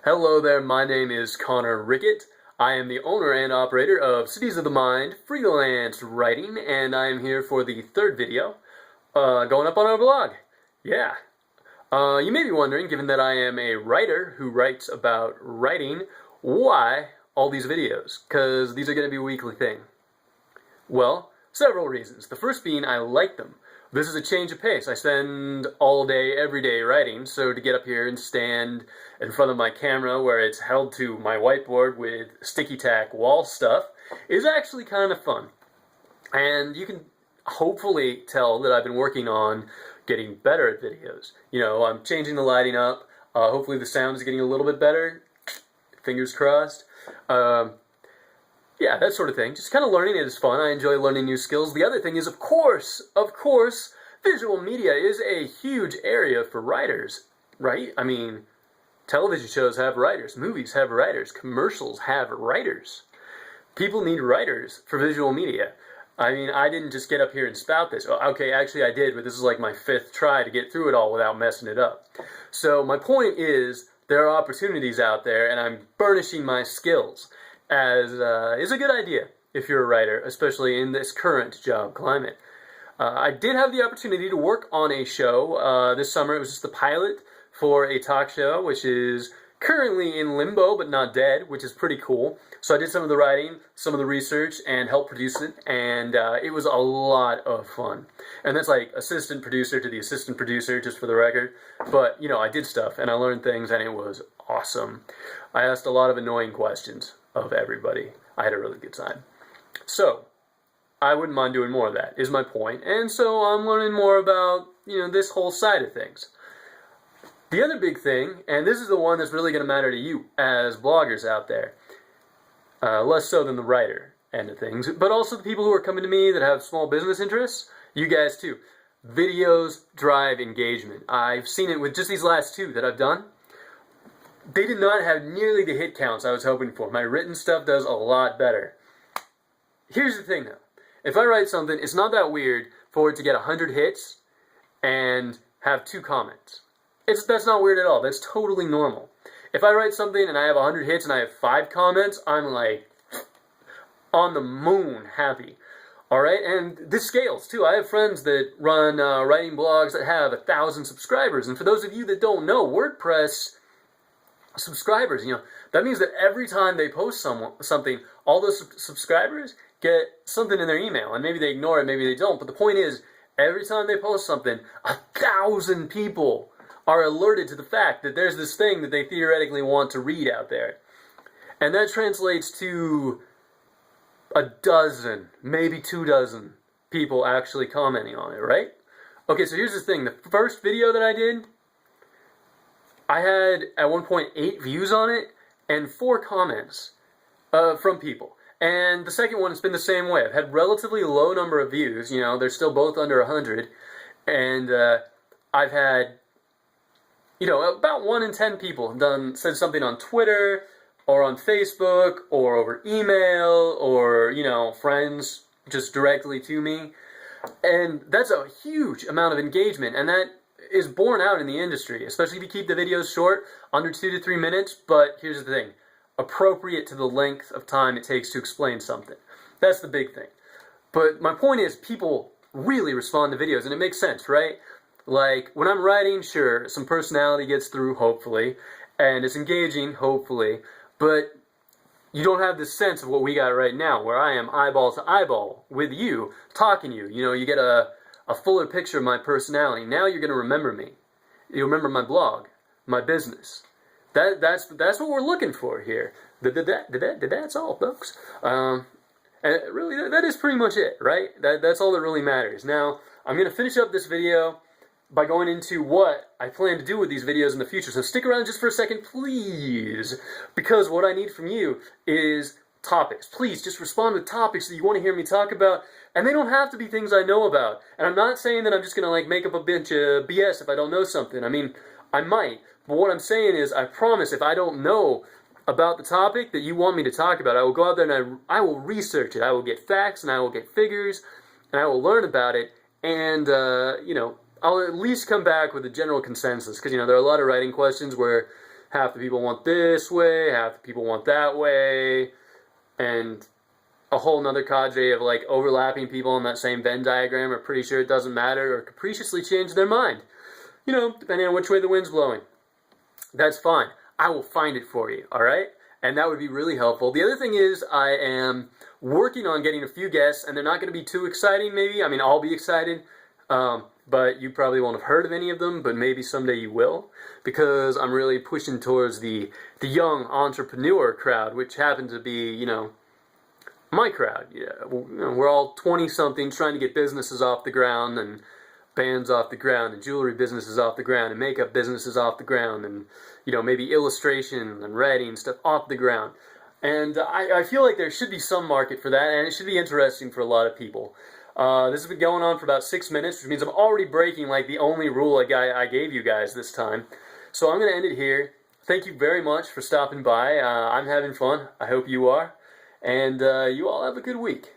Hello there, my name is Connor Rickett. I am the owner and operator of Cities of the Mind Freelance Writing, and I am here for the third video going up on our blog. Yeah. You may be wondering, given that I am a writer who writes about writing, why all these videos? Because these are going to be a weekly thing. Well, several reasons. The first being I like them. This is a change of pace. I spend all day, every day writing, so to get up here and stand in front of my camera where it's held to my whiteboard with sticky tack wall stuff is actually kind of fun. And you can hopefully tell that I've been working on getting better at videos. You know, I'm changing the lighting up. Hopefully the sound is getting a little bit better. Fingers crossed. Yeah, that sort of thing. Just kind of learning it is fun. I enjoy learning new skills. The other thing is, of course, visual media is a huge area for writers, right? I mean, television shows have writers, movies have writers, commercials have writers. People need writers for visual media. I mean, I didn't just get up here and spout this. Okay, actually I did, but this is like my 5th try to get through it all without messing it up. So my point is, there are opportunities out there, and I'm burnishing my skills. As is a good idea if you're a writer, especially in this current job climate. I did have the opportunity to work on a show this summer. It was just the pilot for a talk show, which is currently in limbo but not dead, which is pretty cool. So I did some of the writing, some of the research, and helped produce it, and it was a lot of fun. And that's like assistant producer to the assistant producer, just for the record. But, you know, I did stuff, and I learned things, and it was awesome. I asked a lot of annoying questions of everybody. I had a really good time. So, I wouldn't mind doing more of that, is my point. And so I'm learning more about, you know, this whole side of things. The other big thing, and this is the one that's really going to matter to you as bloggers out there, less so than the writer end of things, but also the people who are coming to me that have small business interests, you guys too. Videos drive engagement. I've seen it with just these last 2 that I've done. They did not have nearly the hit counts I was hoping for. My written stuff does a lot better. Here's the thing though. If I write something, it's not that weird for it to get 100 hits and have 2 comments. That's not weird at all. That's totally normal. If I write something and I have 100 hits and I have 5 comments, I'm like on the moon happy. Alright, and this scales too. I have friends that run writing blogs that have 1,000 subscribers. And for those of you that don't know, WordPress subscribers, you know, that means that every time they post something, all those subscribers get something in their email, and maybe they ignore it, maybe they don't, but the point is, every time they post something, 1,000 people are alerted to the fact that there's this thing that they theoretically want to read out there. And that translates to a dozen, maybe 2 dozen people actually commenting on it, right? Okay, so here's the thing. The first video that I did, I had, at one point, 8 views on it and 4 comments from people. And the second one has been the same way. I've had relatively low number of views. You know, they're still both under 100. And I've had, you know, about 1 in 10 people have said something on Twitter or on Facebook or over email or, you know, friends just directly to me. And that's a huge amount of engagement. And that is borne out in the industry, especially if you keep the videos short, under 2 to 3 minutes, but here's the thing, appropriate to the length of time it takes to explain something. That's the big thing. But my point is, people really respond to videos, and it makes sense, right? Like, when I'm writing, sure, some personality gets through, hopefully, and it's engaging, hopefully, but you don't have this sense of what we got right now, where I am eyeball to eyeball with you, talking to you. You know, you get a fuller picture of my personality. Now you're going to remember me. You'll remember my blog, my business. That's what we're looking for here. That's all, folks. And really, that is pretty much it, right? That's all that really matters. Now, I'm going to finish up this video by going into what I plan to do with these videos in the future. So stick around just for a second, please, because what I need from you is topics. Please, just respond with topics that you want to hear me talk about, and they don't have to be things I know about. And I'm not saying that I'm just going to, like, make up a bunch of BS if I don't know something. I mean, I might, but what I'm saying is, I promise, if I don't know about the topic that you want me to talk about, I will go out there and I will research it. I will get facts, and I will get figures, and I will learn about it, and, you know, I'll at least come back with a general consensus, because, you know, there are a lot of writing questions where half the people want this way, half the people want that way, and a whole nother cadre of like overlapping people in that same Venn diagram are pretty sure it doesn't matter or capriciously change their mind. You know, depending on which way the wind's blowing. That's fine. I will find it for you, all right? And that would be really helpful. The other thing is I am working on getting a few guests, and they're not going to be too exciting maybe. I mean, I'll be excited, but you probably won't have heard of any of them, but maybe someday you will, because I'm really pushing towards the young entrepreneur crowd, which happens to be, you know, my crowd. Yeah, we're all 20-somethings trying to get businesses off the ground, and bands off the ground, and jewelry businesses off the ground, and makeup businesses off the ground, and, you know, maybe illustration and writing stuff off the ground. And I feel like there should be some market for that, and it should be interesting for a lot of people. This has been going on for about 6 minutes, which means I'm already breaking like the only rule I gave you guys this time. So I'm going to end it here. Thank you very much for stopping by. I'm having fun. I hope you are. And you all have a good week.